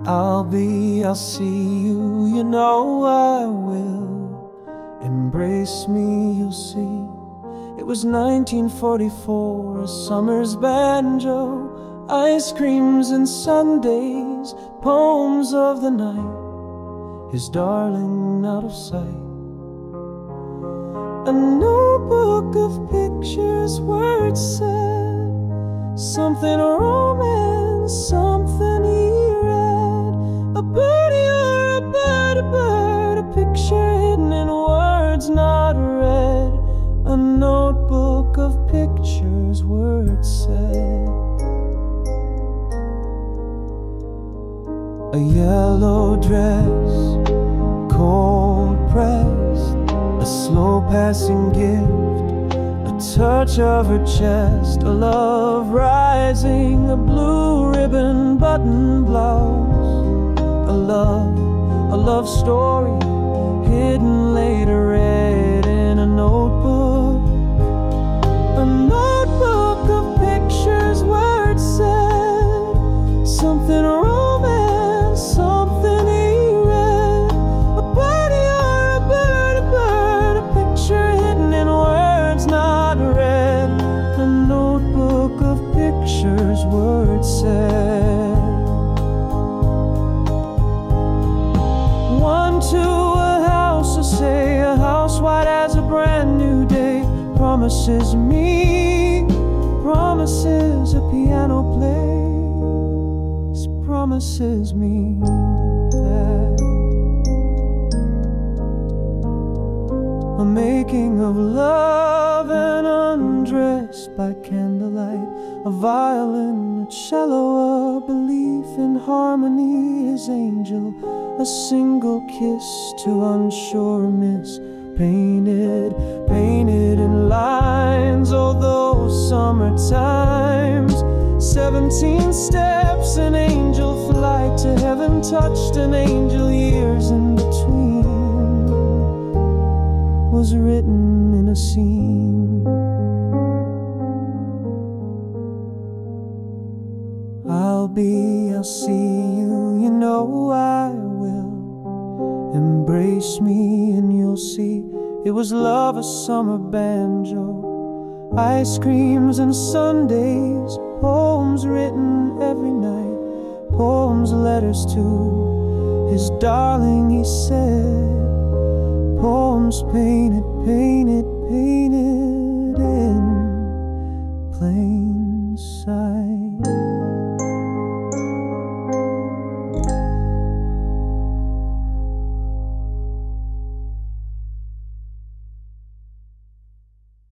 I'll see you, you know I will. Embrace me, you'll see. It was 1944, a summer's banjo, ice creams and sundaes, poems of the night, his darling out of sight. A notebook of pictures, words said, something romance, something he read. A birdie or a bird, a picture hidden in words not read. A notebook of pictures, words said. A yellow dress, cold pressed, a slow passing gift, a touch of her chest, a love rising, a blue ribbon button blouse, a love story hidden later, read in a notebook. A notebook of pictures, words said, something romance, something he read. A birdie or a bird, a picture hidden in words not read. A notebook of pictures, words said. One to a house, I say, a house white as a brand new day. Promises me, promises a piano plays, promises me that a making of love and undressed by candlelight, a violin, a cello, a belief in harmony, his angel, a single kiss to unsure miss, painted in lines. Oh, those summer times, 17 steps, an angel flight to heaven, touched an angel, years in between, was written in a scene. I'll see you, you know I will. Embrace me and you'll see. It was love, a summer banjo, ice creams and sundaes, poems written every night, poems, letters to his darling, he said. Poems painted in plain sight.